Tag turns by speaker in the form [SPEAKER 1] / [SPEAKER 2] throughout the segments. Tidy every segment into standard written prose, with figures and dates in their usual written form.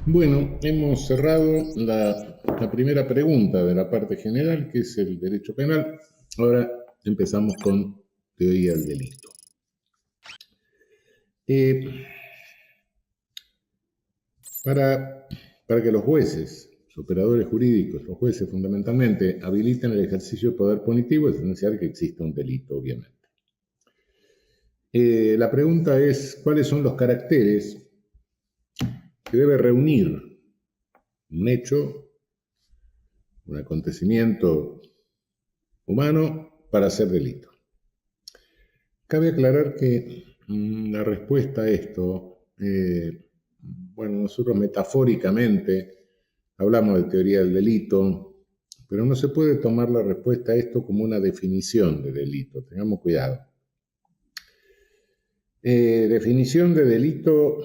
[SPEAKER 1] Bueno, hemos cerrado la primera pregunta de la parte general, que es el derecho penal. Ahora empezamos con teoría del delito. Eh, para, para que los jueces, los operadores jurídicos, los jueces fundamentalmente, habiliten el ejercicio de poder punitivo, es esencial que exista un delito, obviamente. La pregunta es, ¿cuáles son los caracteres que debe reunir un hecho, un acontecimiento humano para ser delito? Cabe aclarar que la respuesta a esto, bueno, nosotros metafóricamente hablamos de teoría del delito, pero no se puede tomar la respuesta a esto como una definición de delito, tengamos cuidado. Definición de delito,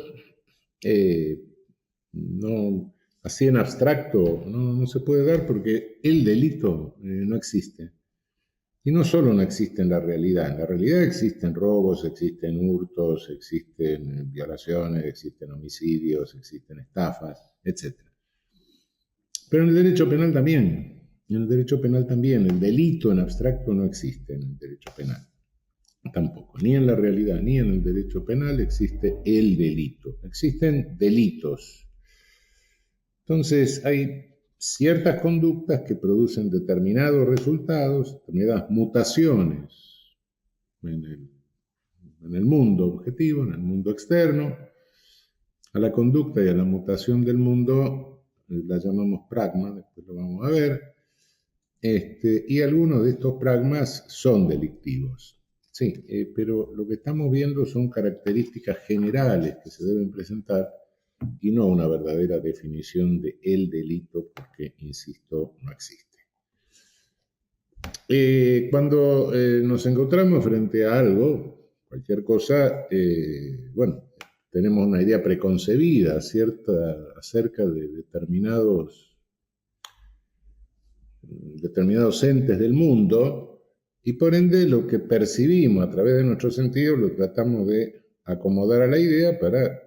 [SPEAKER 1] no, así en abstracto, no se puede dar porque el delito no existe. Y no solo no existe en la realidad existen robos, existen hurtos, existen violaciones, existen homicidios, existen estafas, etc. Pero en el derecho penal también, el delito en abstracto no existe en el derecho penal, tampoco, ni en la realidad ni en el derecho penal existe el delito, existen delitos. Entonces hay ciertas conductas que producen determinados resultados, determinadas mutaciones en el mundo objetivo, en el mundo externo. A la conducta y a la mutación del mundo la llamamos pragma, después lo vamos a ver, y algunos de estos pragmas son delictivos. Sí, pero lo que estamos viendo son características generales que se deben presentar y no una verdadera definición de el delito, porque, insisto, no existe. Cuando nos encontramos frente a algo, cualquier cosa, bueno, tenemos una idea preconcebida cierta, acerca de determinados entes del mundo, y por ende lo que percibimos a través de nuestros sentidos lo tratamos de acomodar a la idea para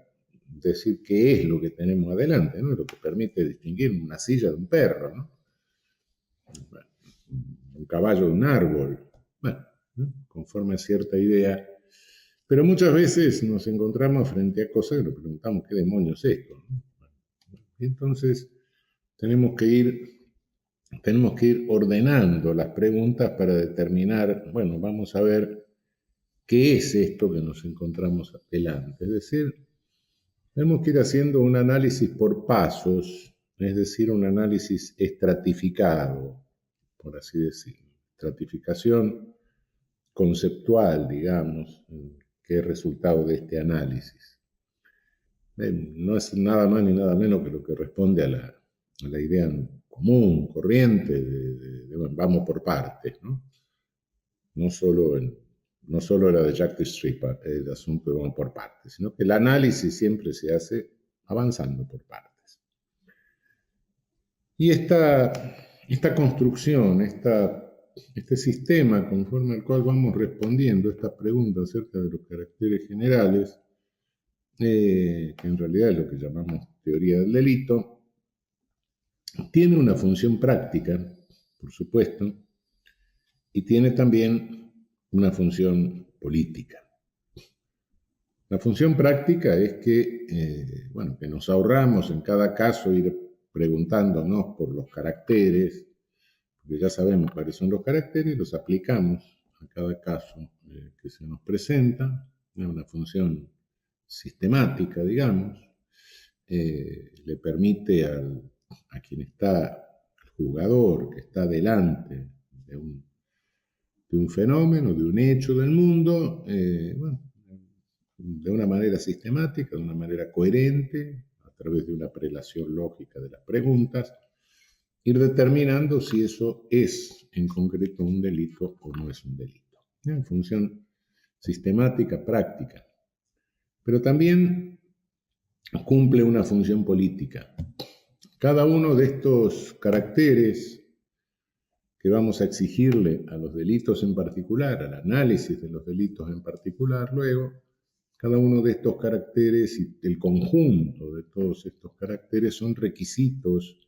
[SPEAKER 1] decir qué es lo que tenemos adelante, ¿no? Lo que permite distinguir una silla de un perro, ¿no? Un caballo de un árbol, bueno, ¿no? Conforme a cierta idea. Pero muchas veces nos encontramos frente a cosas que nos preguntamos, ¿qué demonios es esto? ¿No? Entonces tenemos que ir ordenando las preguntas para determinar, bueno, vamos a ver qué es esto que nos encontramos delante. Es decir, tenemos que ir haciendo un análisis por pasos, es decir, un análisis estratificado, por así decirlo. Estratificación conceptual, digamos, que es resultado de este análisis. No es nada más ni nada menos que lo que responde a la idea común, corriente, bueno, vamos por partes, ¿no? No solo era de Jacques Street el asunto de vamos por partes, sino que el análisis siempre se hace avanzando por partes. Y esta construcción, este sistema conforme al cual vamos respondiendo a estas preguntas acerca de los caracteres generales, que en realidad es lo que llamamos teoría del delito, tiene una función práctica, por supuesto, y tiene también una función política. La función práctica es que, bueno, que nos ahorramos en cada caso ir preguntándonos por los caracteres, porque ya sabemos cuáles son los caracteres, los aplicamos a cada caso que se nos presenta, es una función sistemática, digamos, le permite a quien está, al jugador que está delante de un fenómeno, de un hecho del mundo, bueno, de una manera sistemática, de una manera coherente, a través de una prelación lógica de las preguntas, ir determinando si eso es en concreto un delito o no es un delito. En función sistemática, práctica. Pero también cumple una función política. Cada uno de estos caracteres que vamos a exigirle a los delitos en particular, al análisis de los delitos en particular, luego, Cada uno de estos caracteres y el conjunto de todos estos caracteres son requisitos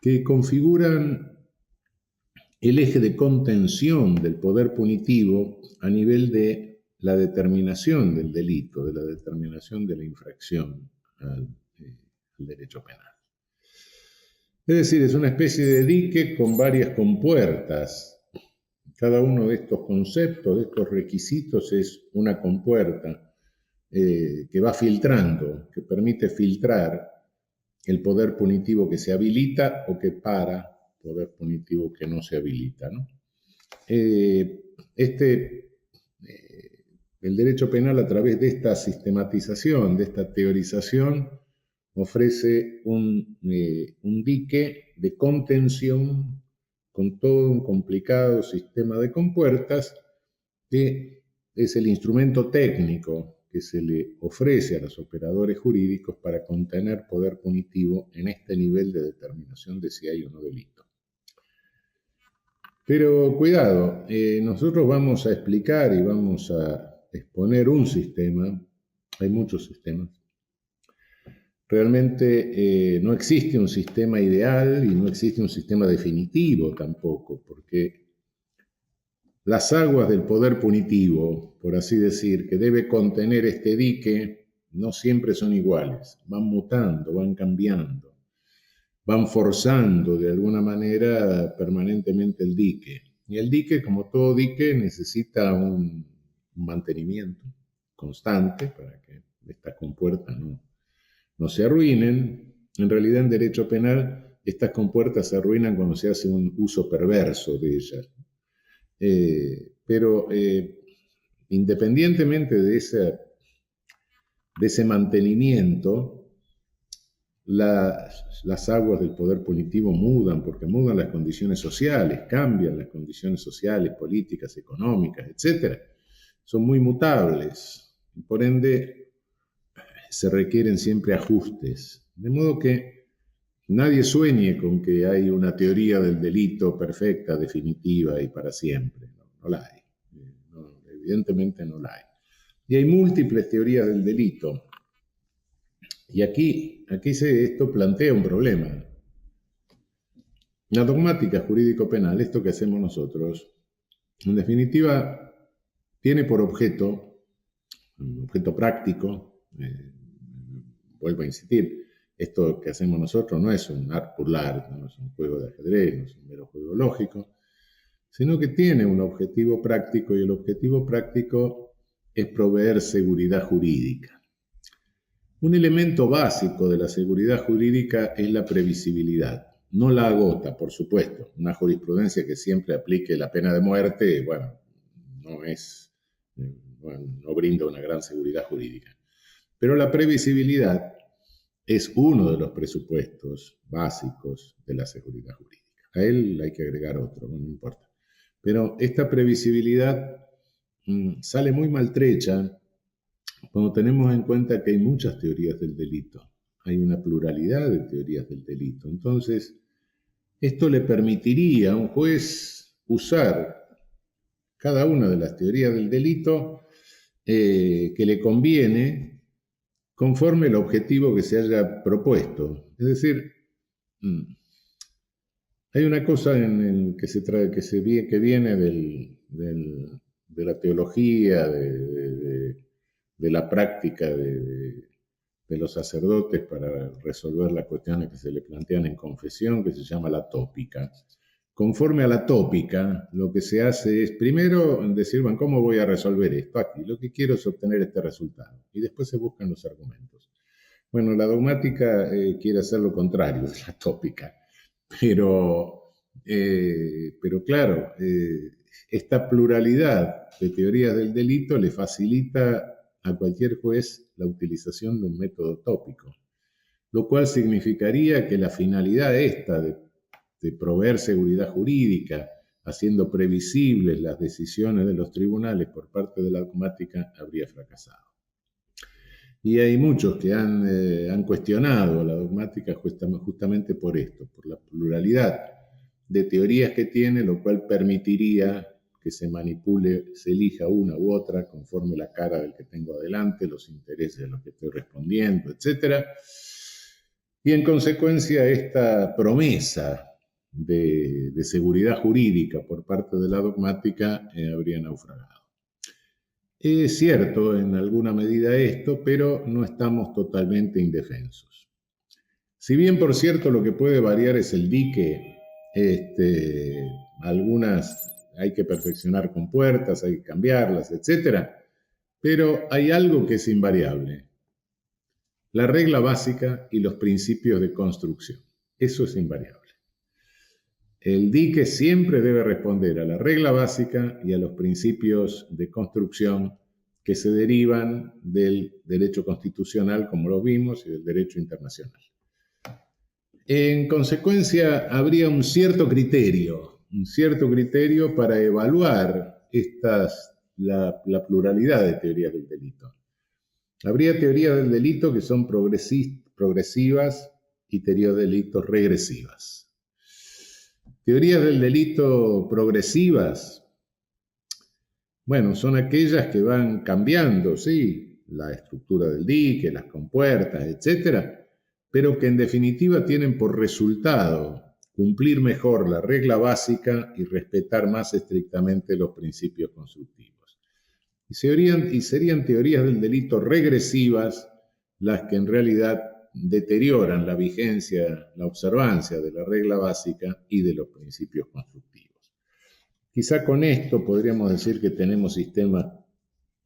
[SPEAKER 1] que configuran el eje de contención del poder punitivo a nivel de la determinación del delito, de la determinación de la infracción al derecho penal. Es decir, es una especie de dique con varias compuertas. Cada uno de estos conceptos, de estos requisitos, es una compuerta que va filtrando, que permite filtrar el poder punitivo que se habilita o que para poder punitivo que no se habilita, ¿no? El derecho penal, a través de esta sistematización, de esta teorización, ofrece un dique de contención con todo un complicado sistema de compuertas que es el instrumento técnico que se le ofrece a los operadores jurídicos para contener poder punitivo en este nivel de determinación de si hay o no delito. Pero cuidado, nosotros vamos a explicar y vamos a exponer un sistema, hay muchos sistemas. Realmente no existe un sistema ideal y no existe un sistema definitivo tampoco, porque las aguas del poder punitivo, por así decir, que debe contener este dique, no siempre son iguales, van mutando, van cambiando, van forzando de alguna manera permanentemente el dique. Y el dique, como todo dique, necesita un mantenimiento constante para que estas compuertas no se arruinen. En realidad, en derecho penal, estas compuertas se arruinan cuando se hace un uso perverso de ellas. Pero independientemente de ese mantenimiento, las aguas del poder punitivo mudan, porque mudan las condiciones sociales, cambian las condiciones sociales, políticas, económicas, etc. Son muy mutables, y por ende se requieren siempre ajustes. De modo que nadie sueñe con que hay una teoría del delito perfecta, definitiva y para siempre. No la hay. Evidentemente no la hay. Y hay múltiples teorías del delito. Y aquí esto plantea un problema. La dogmática jurídico-penal, esto que hacemos nosotros, en definitiva, tiene por objeto, un objeto práctico, vuelvo a insistir, esto que hacemos nosotros no es un art pour l'art, no es un juego de ajedrez, no es un mero juego lógico, sino que tiene un objetivo práctico, y el objetivo práctico es proveer seguridad jurídica. Un elemento básico de la seguridad jurídica es la previsibilidad. No la agota, por supuesto. Una jurisprudencia que siempre aplique la pena de muerte, bueno, no brinda una gran seguridad jurídica. Pero la previsibilidad es uno de los presupuestos básicos de la seguridad jurídica. A él hay que agregar otro, no importa. Pero esta previsibilidad sale muy maltrecha cuando tenemos en cuenta que hay muchas teorías del delito. Hay una pluralidad de teorías del delito. Entonces, esto le permitiría a un juez usar cada una de las teorías del delito que le conviene conforme el objetivo que se haya propuesto. Es decir, hay una cosa que viene de la teología, de la práctica de los sacerdotes para resolver las cuestiones que se le plantean en confesión, que se llama la tópica. Conforme a la tópica, lo que se hace es primero decir, bueno, ¿cómo voy a resolver esto? Aquí, lo que quiero es obtener este resultado. Y después se buscan los argumentos. Bueno, la dogmática quiere hacer lo contrario de la tópica. Pero claro, esta pluralidad de teorías del delito le facilita a cualquier juez la utilización de un método tópico, lo cual significaría que la finalidad esta de proveer seguridad jurídica, haciendo previsibles las decisiones de los tribunales por parte de la dogmática, habría fracasado. Y hay muchos que han cuestionado la dogmática justamente por esto, por la pluralidad de teorías que tiene, lo cual permitiría que se manipule, se elija una u otra conforme la cara del que tengo adelante, los intereses de los que estoy respondiendo, etc. Y en consecuencia esta promesa de seguridad jurídica por parte de la dogmática habría naufragado. Es cierto en alguna medida esto, pero no estamos totalmente indefensos. Si bien, por cierto, lo que puede variar es el dique, algunas hay que perfeccionar con puertas, hay que cambiarlas, etc. Pero hay algo que es invariable: la regla básica y los principios de construcción. Eso es invariable. El dique siempre debe responder a la regla básica y a los principios de construcción que se derivan del derecho constitucional, como lo vimos, y del derecho internacional. En consecuencia, habría un cierto criterio para evaluar la pluralidad de teorías del delito. Habría teorías del delito que son progresivas y teorías del delito regresivas. Teorías del delito progresivas, bueno, son aquellas que van cambiando, sí, la estructura del dique, las compuertas, etcétera, pero que en definitiva tienen por resultado cumplir mejor la regla básica y respetar más estrictamente los principios constructivos. Y serían teorías del delito regresivas las que en realidad deterioran la vigencia, la observancia de la regla básica y de los principios constructivos. Quizá con esto podríamos decir que tenemos sistemas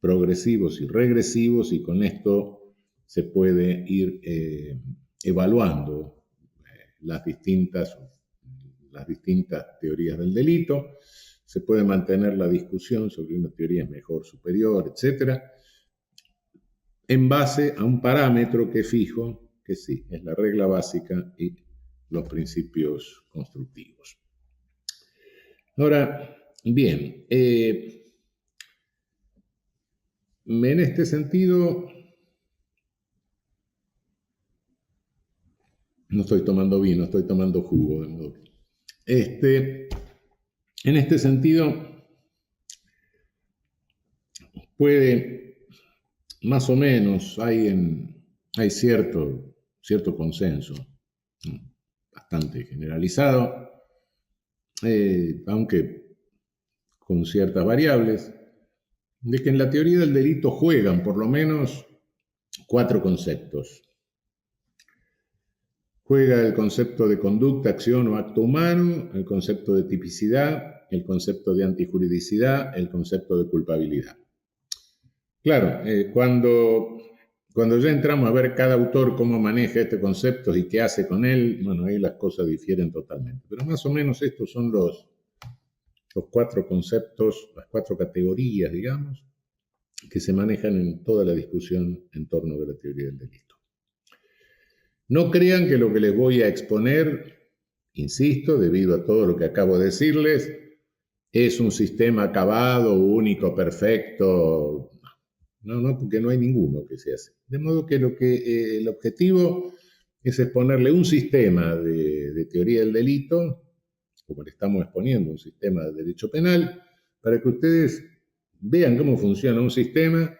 [SPEAKER 1] progresivos y regresivos, y con esto se puede ir evaluando las distintas teorías del delito. Se puede mantener la discusión sobre una teoría es mejor, superior, etc., en base a un parámetro que fijo, que sí, es la regla básica y los principios constructivos. Ahora, bien, en este sentido, no estoy tomando vino, estoy tomando jugo. En este sentido, puede, más o menos, hay cierto consenso, bastante generalizado, aunque con ciertas variables, de que en la teoría del delito juegan por lo menos 4 conceptos. Juega el concepto de conducta, acción o acto humano, el concepto de tipicidad, el concepto de antijuridicidad, el concepto de culpabilidad. Claro, cuando ya entramos a ver cada autor cómo maneja este concepto y qué hace con él, bueno, ahí las cosas difieren totalmente. Pero más o menos estos son los 4 conceptos, las 4 categorías, digamos, que se manejan en toda la discusión en torno de la teoría del delito. No crean que lo que les voy a exponer, insisto, debido a todo lo que acabo de decirles, es un sistema acabado, único, perfecto. No, porque no hay ninguno que sea así. De modo que el objetivo es exponerle un sistema de teoría del delito, como le estamos exponiendo un sistema de derecho penal, para que ustedes vean cómo funciona un sistema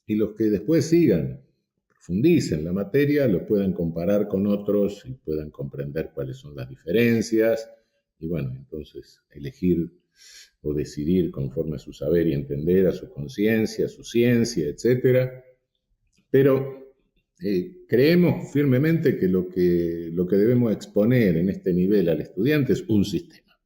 [SPEAKER 1] y los que después sigan, profundicen la materia, lo puedan comparar con otros y puedan comprender cuáles son las diferencias y bueno, entonces elegir o decidir conforme a su saber y entender, a su conciencia, a su ciencia, etc. Pero creemos firmemente que lo que debemos exponer en este nivel al estudiante es un sistema,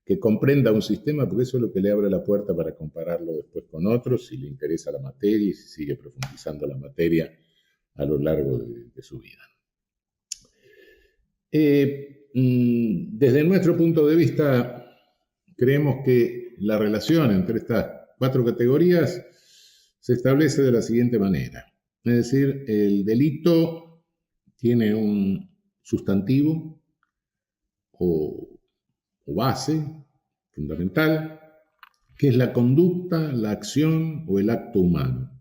[SPEAKER 1] que comprenda un sistema, porque eso es lo que le abre la puerta para compararlo después con otros, si le interesa la materia y si sigue profundizando la materia a lo largo de su vida. Desde nuestro punto de vista, creemos que la relación entre estas 4 categorías se establece de la siguiente manera. Es decir, el delito tiene un sustantivo o base fundamental, que es la conducta, la acción o el acto humano.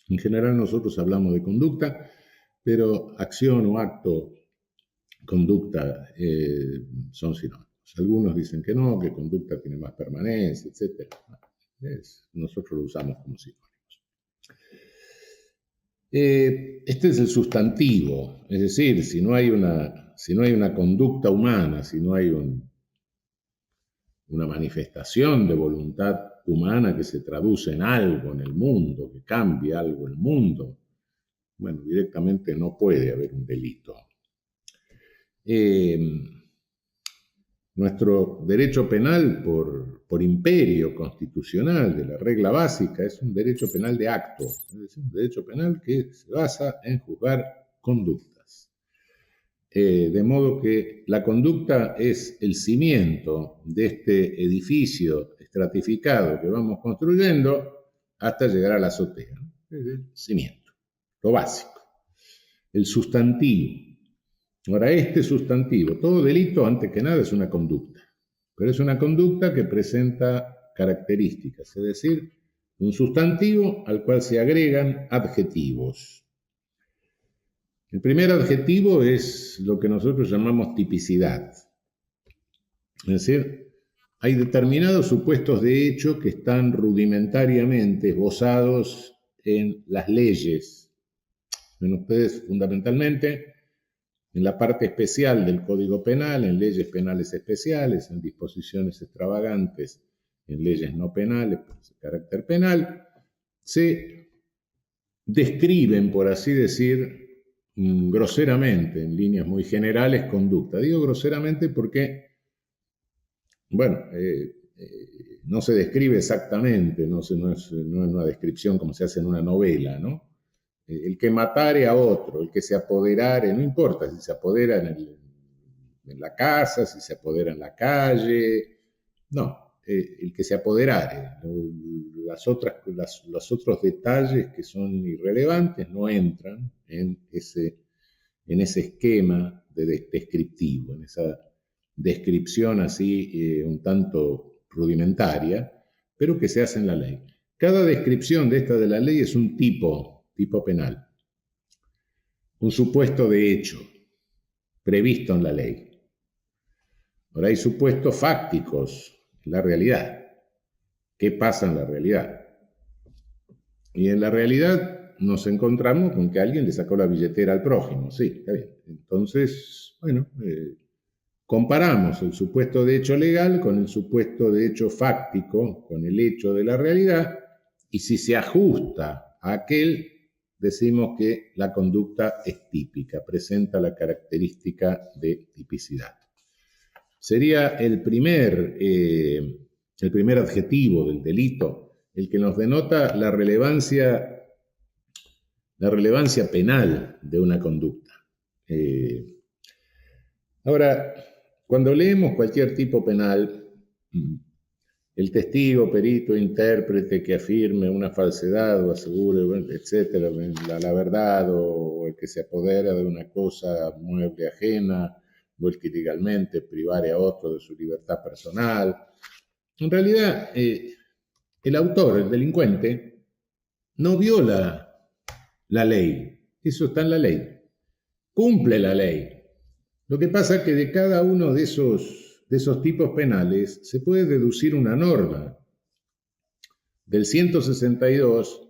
[SPEAKER 1] En general nosotros hablamos de conducta, pero acción o acto, conducta son sinónimos. Algunos dicen que no, que conducta tiene más permanencia, etc. Nosotros lo usamos como sinónimos. Este es el sustantivo, es decir, si no hay una conducta humana, si no hay una manifestación de voluntad humana que se traduce en algo en el mundo, que cambie algo en el mundo, bueno, directamente no puede haber un delito. Nuestro derecho penal por imperio constitucional de la regla básica es un derecho penal de acto, es decir, un derecho penal que se basa en juzgar conductas. De modo que la conducta es el cimiento de este edificio estratificado que vamos construyendo hasta llegar a la azotea, ¿no? Es el cimiento, lo básico, el sustantivo. Ahora, este sustantivo, todo delito, antes que nada, es una conducta, pero es una conducta que presenta características, es decir, un sustantivo al cual se agregan adjetivos. El primer adjetivo es lo que nosotros llamamos tipicidad. Es decir, hay determinados supuestos de hecho que están rudimentariamente esbozados en las leyes. Ven ustedes, fundamentalmente, en la parte especial del Código Penal, en leyes penales especiales, en disposiciones extravagantes, en leyes no penales, de carácter penal, se describen, por así decir, groseramente, en líneas muy generales, conducta. Digo groseramente porque, bueno, no se describe exactamente, no es una descripción como se hace en una novela, ¿no? El que matare a otro, el que se apoderare, no importa si se apodera en la casa, si se apodera en la calle, no, el que se apoderare. Los otros detalles que son irrelevantes no entran en ese esquema descriptivo, en esa descripción así un tanto rudimentaria, pero que se hace en la ley. Cada descripción de esta de la ley es un tipo penal, un supuesto de hecho previsto en la ley. Ahora hay supuestos fácticos, la realidad. ¿Qué pasa en la realidad? Y en la realidad nos encontramos con que alguien le sacó la billetera al prójimo, sí, está bien. Entonces, bueno, comparamos el supuesto de hecho legal con el supuesto de hecho fáctico, con el hecho de la realidad, y si se ajusta a aquel, decimos que la conducta es típica, presenta la característica de tipicidad. Sería el primer adjetivo del delito, el que nos denota la relevancia penal de una conducta. Ahora, cuando leemos cualquier tipo penal, el testigo, perito, intérprete que afirme una falsedad o asegure, etcétera, la verdad, o el que se apodera de una cosa mueble ajena, o el que ilegalmente privare a otro de su libertad personal. En realidad, el autor, el delincuente, no viola la ley. Eso está en la ley. Cumple la ley. Lo que pasa es que de cada uno de esos tipos penales se puede deducir una norma. Del 162,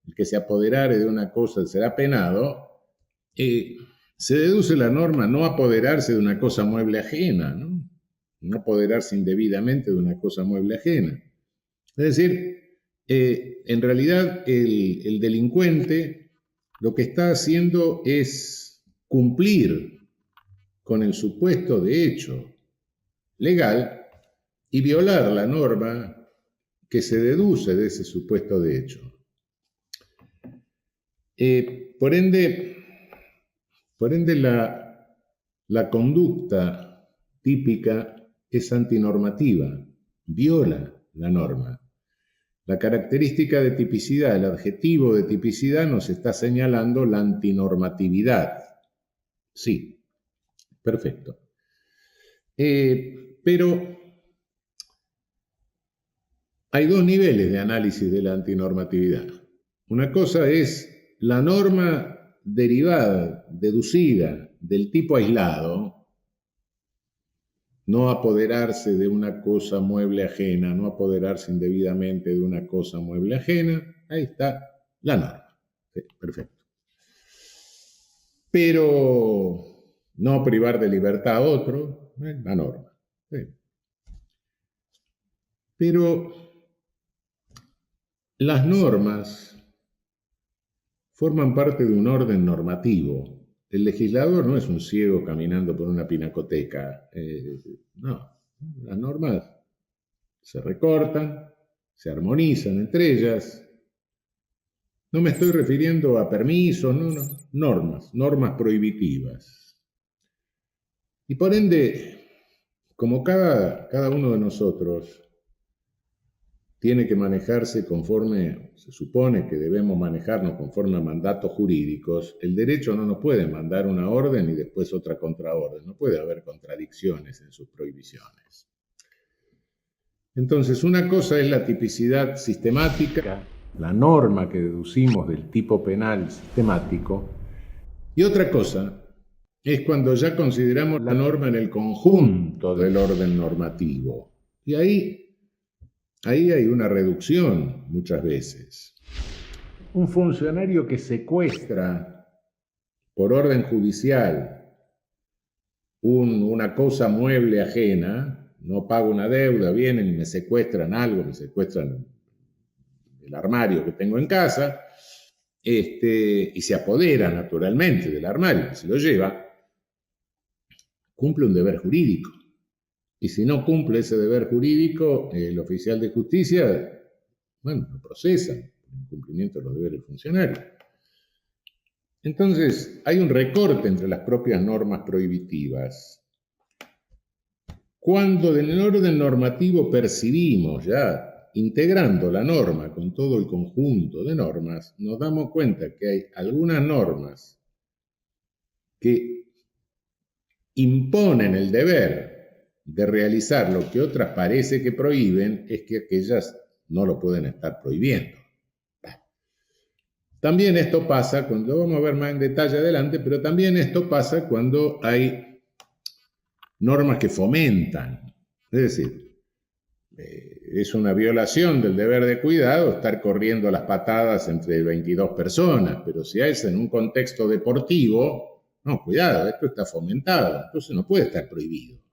[SPEAKER 1] el que se apoderare de una cosa será penado, se deduce la norma no apoderarse de una cosa mueble ajena, ¿no? No apoderarse indebidamente de una cosa mueble ajena. Es decir, en realidad el delincuente lo que está haciendo es cumplir con el supuesto de hecho legal y violar la norma que se deduce de ese supuesto de hecho. Por ende la conducta típica es antinormativa, viola la norma. La característica de tipicidad, el adjetivo de tipicidad nos está señalando la antinormatividad. Sí, perfecto. Pero hay dos niveles de análisis de la antinormatividad. Una cosa es la norma derivada, deducida del tipo aislado, no apoderarse de una cosa mueble ajena, no apoderarse indebidamente de una cosa mueble ajena. Ahí está la norma. Sí, perfecto. Pero no privar de libertad a otro, la norma. Sí. Pero las normas forman parte de un orden normativo. El legislador no es un ciego caminando por una pinacoteca. No, las normas se recortan, se armonizan entre ellas. No me estoy refiriendo a permisos, no, normas prohibitivas. Y por ende, como cada uno de nosotros tiene que manejarse conforme, se supone que debemos manejarnos conforme a mandatos jurídicos, el derecho no nos puede mandar una orden y después otra contraorden, no puede haber contradicciones en sus prohibiciones. Entonces, una cosa es la tipicidad sistemática, la norma que deducimos del tipo penal sistemático, y otra cosa es cuando ya consideramos la norma en el conjunto del orden normativo. Y ahí hay una reducción muchas veces. Un funcionario que secuestra por orden judicial una cosa mueble ajena, no paga una deuda, vienen y me secuestran algo, me secuestran el armario que tengo en casa, y se apodera naturalmente del armario, se lo lleva, cumple un deber jurídico. Y si no cumple ese deber jurídico, el oficial de justicia, bueno, lo procesa por incumplimiento de los deberes funcionarios. Entonces, hay un recorte entre las propias normas prohibitivas. Cuando en el orden normativo percibimos ya, integrando la norma con todo el conjunto de normas, nos damos cuenta que hay algunas normas que imponen el deber de realizar lo que otras parece que prohíben, es que aquellas no lo pueden estar prohibiendo. También esto pasa, cuando vamos a ver más en detalle adelante, pero también esto pasa cuando hay normas que fomentan. Es decir, es una violación del deber de cuidado estar corriendo las patadas entre 22 personas, pero si es en un contexto deportivo, no, cuidado, esto está fomentado, entonces no puede estar prohibido.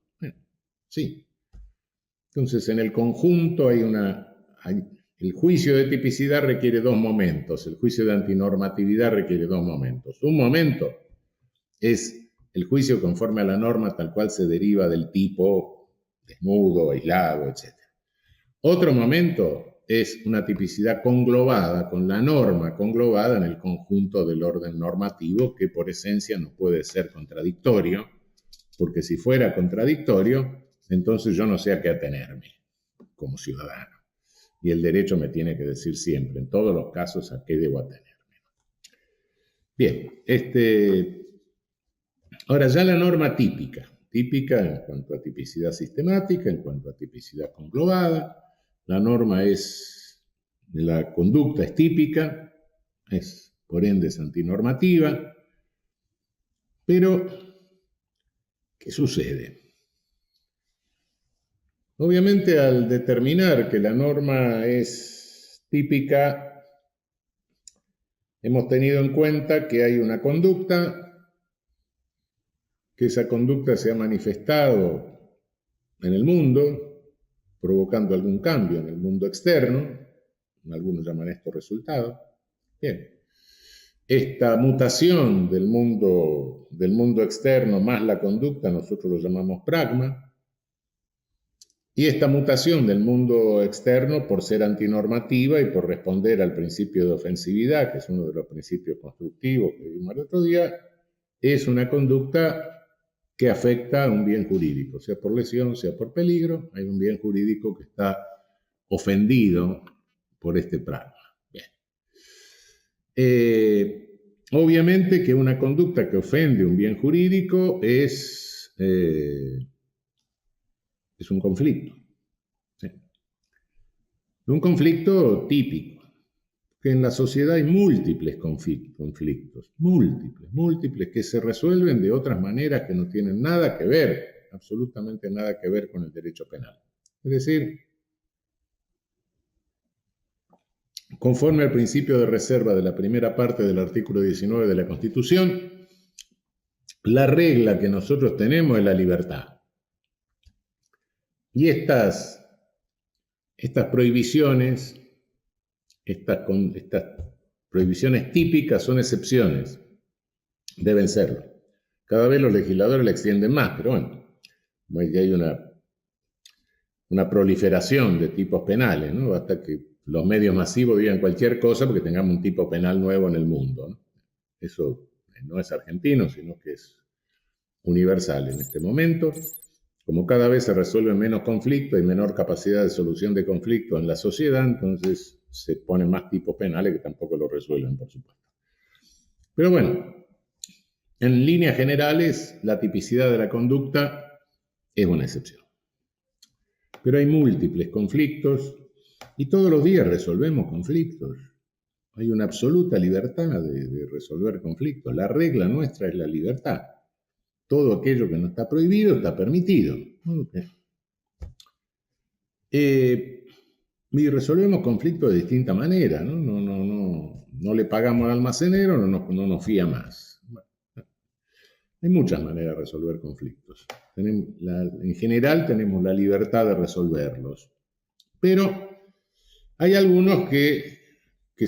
[SPEAKER 1] Sí. Entonces, en el conjunto el juicio de tipicidad requiere dos momentos, el juicio de antinormatividad requiere dos momentos. Un momento es el juicio conforme a la norma tal cual se deriva del tipo desnudo, aislado, etc. Otro momento es una tipicidad conglobada, con la norma conglobada en el conjunto del orden normativo, que por esencia no puede ser contradictorio, porque si fuera contradictorio, entonces yo no sé a qué atenerme como ciudadano. Y el derecho me tiene que decir siempre, en todos los casos, a qué debo atenerme. Bien, ahora ya la norma típica en cuanto a tipicidad sistemática, en cuanto a tipicidad conglobada, la norma la conducta es típica, es por ende es antinormativa, pero ¿qué sucede? Obviamente, al determinar que la norma es típica, hemos tenido en cuenta que hay una conducta, que esa conducta se ha manifestado en el mundo, provocando algún cambio en el mundo externo, algunos llaman esto resultado. Bien. Esta mutación del mundo externo más la conducta, nosotros lo llamamos pragma. Y esta mutación del mundo externo, por ser antinormativa y por responder al principio de ofensividad, que es uno de los principios constructivos que vimos el otro día, es una conducta que afecta a un bien jurídico, sea por lesión, sea por peligro. Hay un bien jurídico que está ofendido por este pragma. Bien. Obviamente que una conducta que ofende un bien jurídico es un conflicto. ¿Sí? Un conflicto típico, que en la sociedad hay múltiples conflictos, múltiples, que se resuelven de otras maneras que no tienen nada que ver absolutamente nada que ver con el derecho penal. Es decir, conforme al principio de reserva de la primera parte del artículo 19 de la Constitución, la regla que nosotros tenemos es la libertad. Y estas prohibiciones, estas prohibiciones típicas son excepciones, deben serlo. Cada vez los legisladores la extienden más, pero bueno, ya hay una proliferación de tipos penales, ¿no? Basta que los medios masivos digan cualquier cosa porque tengamos un tipo penal nuevo en el mundo, ¿no? Eso no es argentino, sino que es universal en este momento. Como cada vez se resuelven menos conflictos y menor capacidad de solución de conflictos en la sociedad, entonces se ponen más tipos penales que tampoco lo resuelven, por supuesto. Pero bueno, en líneas generales, la tipicidad de la conducta es una excepción. Pero hay múltiples conflictos y todos los días resolvemos conflictos. Hay una absoluta libertad de resolver conflictos. La regla nuestra es la libertad. Todo aquello que no está prohibido está permitido. Y resolvemos conflictos de distinta manera, ¿no? No le pagamos al almacenero, no nos fía más. Bueno, hay muchas maneras de resolver conflictos. En general tenemos la libertad de resolverlos. Pero hay algunos que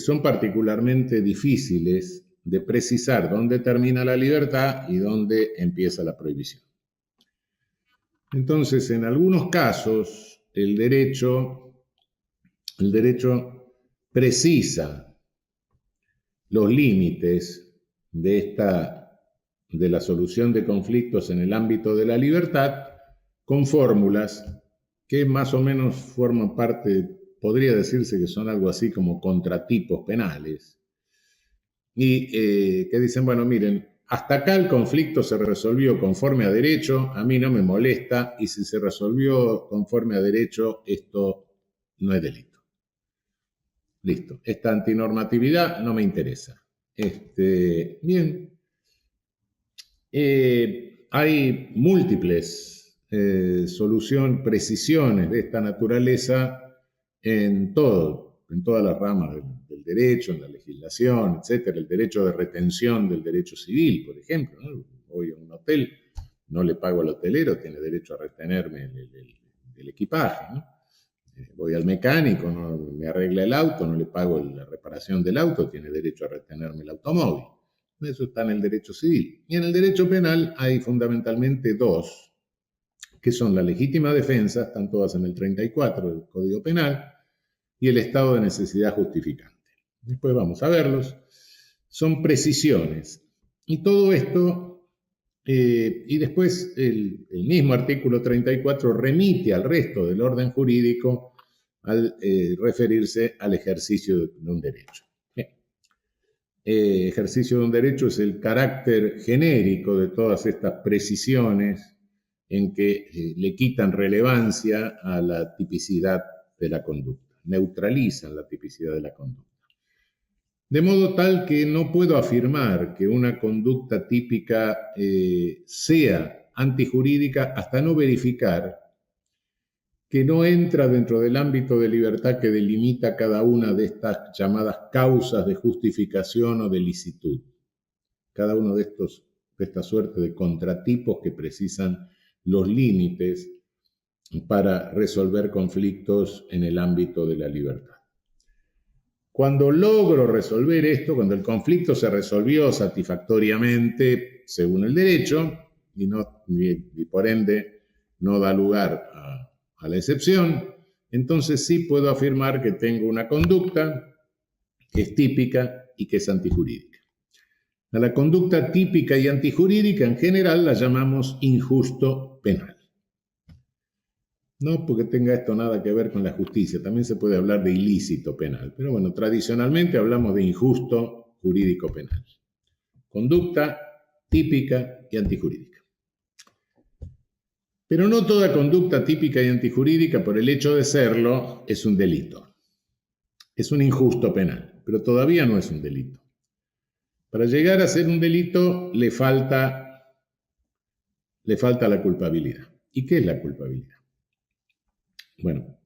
[SPEAKER 1] son particularmente difíciles de precisar dónde termina la libertad y dónde empieza la prohibición. Entonces, en algunos casos, el derecho precisa los límites de la solución de conflictos en el ámbito de la libertad con fórmulas que más o menos forman parte, podría decirse que son algo así como contratipos penales, y que dicen, bueno, miren, hasta acá el conflicto se resolvió conforme a derecho, a mí no me molesta, y si se resolvió conforme a derecho, esto no es delito. Listo, esta antinormatividad no me interesa. Bien, hay múltiples precisiones de esta naturaleza en todas las ramas del derecho, en la legislación, etcétera. El derecho de retención del derecho civil, por ejemplo, ¿no? Voy a un hotel, no le pago al hotelero, tiene derecho a retenerme el equipaje, ¿no? Voy al mecánico, no me arregla el auto, no le pago la reparación del auto, tiene derecho a retenerme el automóvil. Eso está en el derecho civil. Y en el derecho penal hay fundamentalmente dos, que son la legítima defensa, están todas en el 34 del Código Penal, y el estado de necesidad justificante. Después vamos a verlos. Son precisiones. Y todo esto, y después el mismo artículo 34 remite al resto del orden jurídico al referirse al ejercicio de un derecho. Ejercicio de un derecho es el carácter genérico de todas estas precisiones en que le quitan relevancia a la tipicidad de la conducta, neutralizan la tipicidad de la conducta. De modo tal que no puedo afirmar que una conducta típica sea antijurídica hasta no verificar que no entra dentro del ámbito de libertad que delimita cada una de estas llamadas causas de justificación o de licitud. Cada uno de esta suerte de contratipos que precisan los límites para resolver conflictos en el ámbito de la libertad. Cuando logro resolver esto, cuando el conflicto se resolvió satisfactoriamente según el derecho y por ende no da lugar a la excepción, entonces sí puedo afirmar que tengo una conducta que es típica y que es antijurídica. A la conducta típica y antijurídica en general la llamamos injusto penal. No porque tenga esto nada que ver con la justicia, también se puede hablar de ilícito penal, pero bueno, tradicionalmente hablamos de injusto jurídico penal. Conducta típica y antijurídica. Pero no toda conducta típica y antijurídica, por el hecho de serlo, es un delito. Es un injusto penal, pero todavía no es un delito. Para llegar a ser un delito le falta le falta la culpabilidad. ¿Y qué es la culpabilidad? Bueno,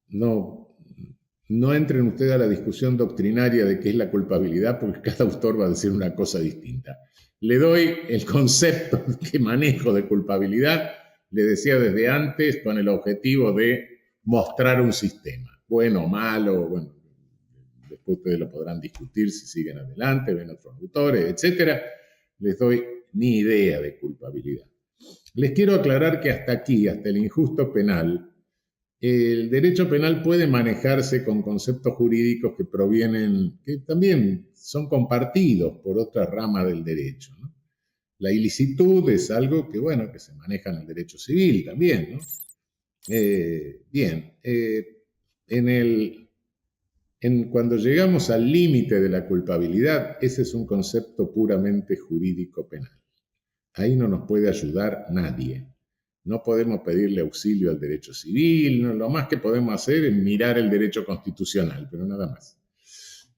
[SPEAKER 1] no entren ustedes a la discusión doctrinaria de qué es la culpabilidad, porque cada autor va a decir una cosa distinta. Le doy el concepto que manejo de culpabilidad, le decía desde antes, con el objetivo de mostrar un sistema, bueno o malo, bueno, después ustedes lo podrán discutir si siguen adelante, ven otros autores, etc. Les doy ni idea de culpabilidad. Les quiero aclarar que hasta aquí, hasta el injusto penal, el derecho penal puede manejarse con conceptos jurídicos que provienen, que también son compartidos por otra rama del derecho, ¿no? La ilicitud es algo que, bueno, que se maneja en el derecho civil también, ¿no? Cuando llegamos al límite de la culpabilidad, ese es un concepto puramente jurídico penal. Ahí no nos puede ayudar nadie. No podemos pedirle auxilio al derecho civil, no, lo más que podemos hacer es mirar el derecho constitucional, pero nada más.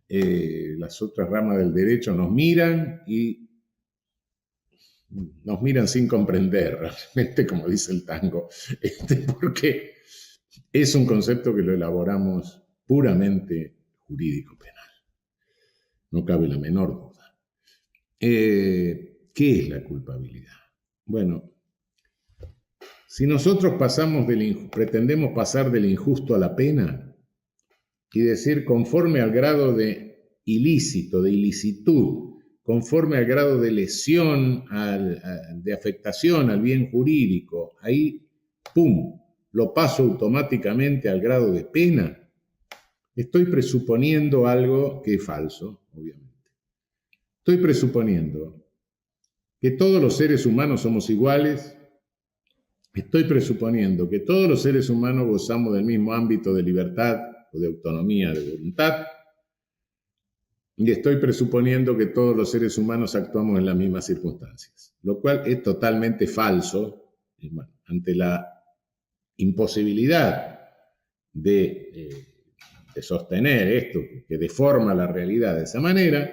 [SPEAKER 1] Las otras ramas del derecho nos miran y nos miran sin comprender, realmente, como dice el tango, porque es un concepto que lo elaboramos puramente jurídico penal. No cabe la menor duda. ¿Qué es la culpabilidad? Bueno, si nosotros pretendemos pasar del injusto a la pena y decir conforme al grado de ilícito, de ilicitud, conforme al grado de lesión, de afectación al bien jurídico, ahí, ¡pum!, lo paso automáticamente al grado de pena, estoy presuponiendo algo que es falso, obviamente. Estoy presuponiendo que todos los seres humanos somos iguales. Estoy presuponiendo que todos los seres humanos gozamos del mismo ámbito de libertad o de autonomía de voluntad. Y estoy presuponiendo que todos los seres humanos actuamos en las mismas circunstancias, lo cual es totalmente falso. Bueno, ante la imposibilidad de sostener esto, que deforma la realidad de esa manera,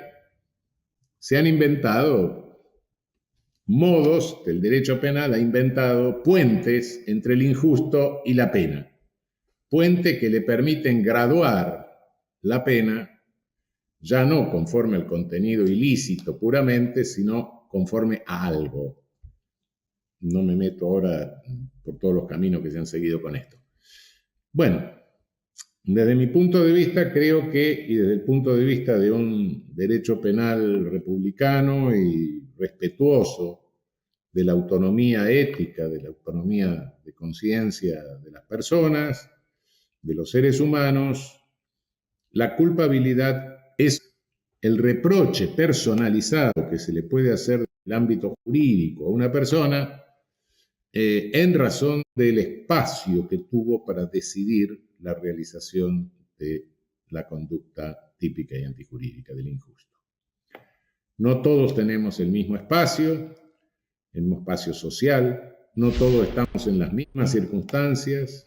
[SPEAKER 1] se han inventado modos, el derecho penal ha inventado puentes entre el injusto y la pena. Puentes que le permiten graduar la pena, ya no conforme al contenido ilícito puramente, sino conforme a algo. No me meto ahora por todos los caminos que se han seguido con esto. Bueno, desde mi punto de vista, creo que, y desde el punto de vista de un derecho penal republicano y respetuoso de la autonomía ética, de la autonomía de conciencia de las personas, de los seres humanos, la culpabilidad es el reproche personalizado que se le puede hacer en el ámbito jurídico a una persona en razón del espacio que tuvo para decidir la realización de la conducta típica y antijurídica del injusto. No todos tenemos el mismo espacio social, no todos estamos en las mismas circunstancias,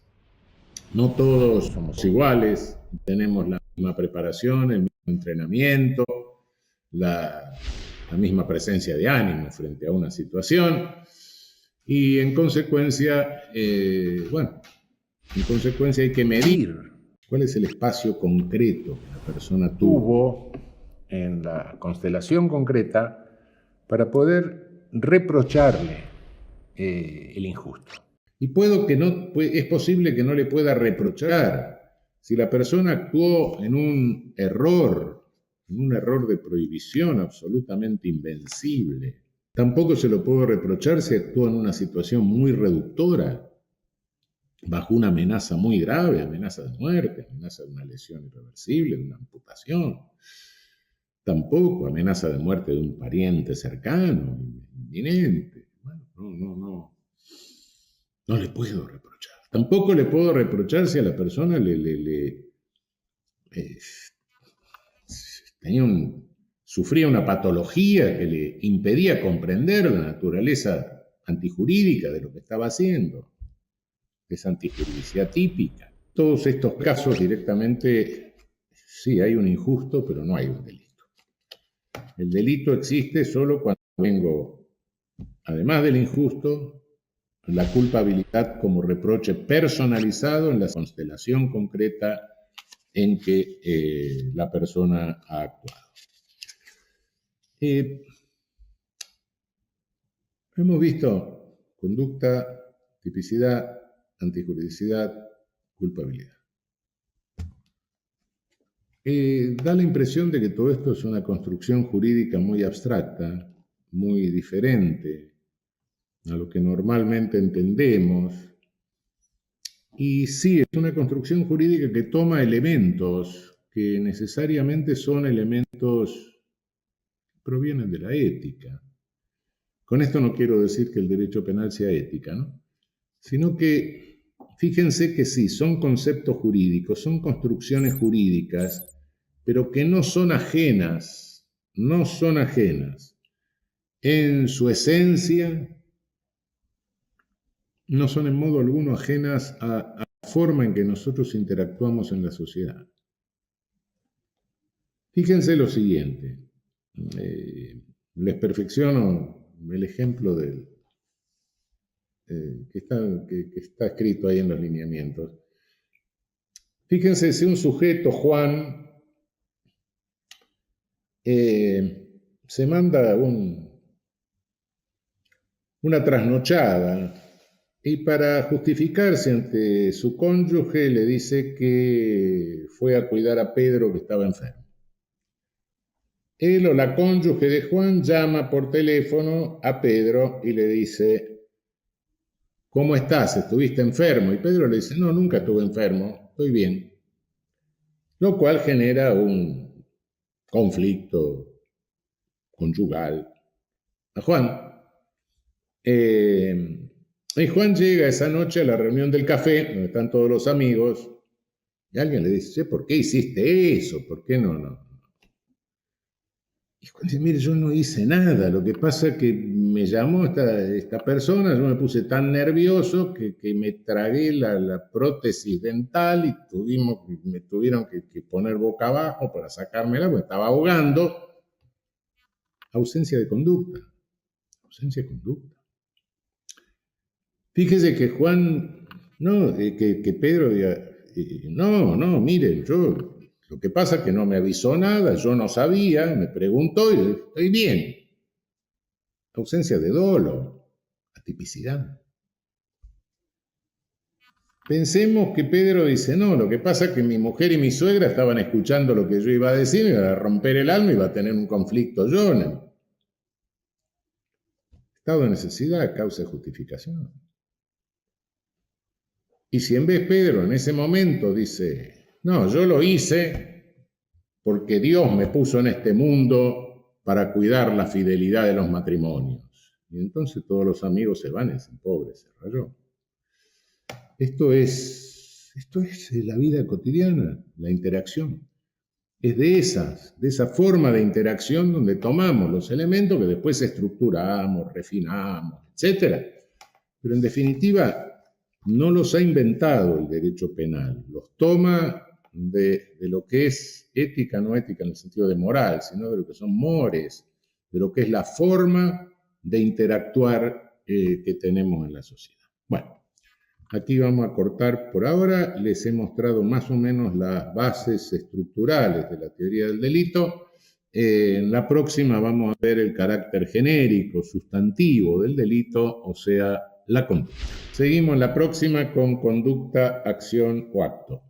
[SPEAKER 1] no todos somos iguales, tenemos la misma preparación, el mismo entrenamiento, la misma presencia de ánimo frente a una situación, y en consecuencia, hay que medir cuál es el espacio concreto que la persona tuvo en la constelación concreta para poder reprocharle el injusto. Y es posible que no le pueda reprochar si la persona actuó en un error de prohibición absolutamente invencible. Tampoco se lo puedo reprochar si actuó en una situación muy reductora, bajo una amenaza muy grave, amenaza de muerte, amenaza de una lesión irreversible, de una amputación. Tampoco amenaza de muerte de un pariente cercano, inminente. Bueno, no le puedo reprochar. Tampoco le puedo reprochar si a la persona sufría una patología que le impedía comprender la naturaleza antijurídica de lo que estaba haciendo. Es antijuridicidad típica. Todos estos casos directamente, sí, hay un injusto, pero no hay un delito. El delito existe solo cuando vengo además del injusto, la culpabilidad como reproche personalizado en la constelación concreta en que la persona ha actuado. Hemos visto conducta, tipicidad, antijuridicidad, culpabilidad. Da la impresión de que todo esto es una construcción jurídica muy abstracta, muy diferente a lo que normalmente entendemos. Y sí, es una construcción jurídica que toma elementos que necesariamente son elementos que provienen de la ética. Con esto no quiero decir que el derecho penal sea ética, ¿no? Sino que fíjense que sí, son conceptos jurídicos, son construcciones jurídicas, pero que no son ajenas en su esencia, no son en modo alguno ajenas a la forma en que nosotros interactuamos en la sociedad. Fíjense lo siguiente, les perfecciono el ejemplo del, que está escrito ahí en los lineamientos. Fíjense si un sujeto, Juan, se manda una trasnochada y para justificarse ante su cónyuge le dice que fue a cuidar a Pedro que estaba enfermo. Él o la cónyuge de Juan llama por teléfono a Pedro y le dice: ¿cómo estás? ¿Estuviste enfermo? Y Pedro le dice: no, nunca estuve enfermo, estoy bien. Lo cual genera un conflicto conyugal a Juan. Y Juan llega esa noche a la reunión del café, donde están todos los amigos, y alguien le dice: ¿por qué hiciste eso? ¿Por qué no? Y Juan dice: mire, yo no hice nada, lo que pasa es que me llamó esta persona, yo me puse tan nervioso que me tragué la prótesis dental y me tuvieron que poner boca abajo para sacármela porque estaba ahogando. Ausencia de conducta. Fíjese que Juan, que Pedro diga: no, miren, lo que pasa es que no me avisó nada, yo no sabía, me preguntó y estoy bien. Ausencia de dolo, atipicidad. Pensemos que Pedro dice: no, lo que pasa es que mi mujer y mi suegra estaban escuchando lo que yo iba a decir, me iba a romper el alma y iba a tener un conflicto yo. Estado de necesidad, causa de justificación. Y si en vez Pedro en ese momento dice: no, yo lo hice porque Dios me puso en este mundo para cuidar la fidelidad de los matrimonios. Y entonces todos los amigos se van y dicen: pobre, se rayó. Esto es la vida cotidiana, la interacción. Es de esa forma de interacción donde tomamos los elementos que después estructuramos, refinamos, etc. Pero en definitiva, no los ha inventado el derecho penal, los toma de lo que es ética, no ética en el sentido de moral, sino de lo que son mores, de lo que es la forma de interactuar que tenemos en la sociedad. Bueno, aquí vamos a cortar por ahora, les he mostrado más o menos las bases estructurales de la teoría del delito. En la próxima vamos a ver el carácter genérico, sustantivo del delito, o sea, la conducta. Seguimos la próxima con conducta, acción o acto.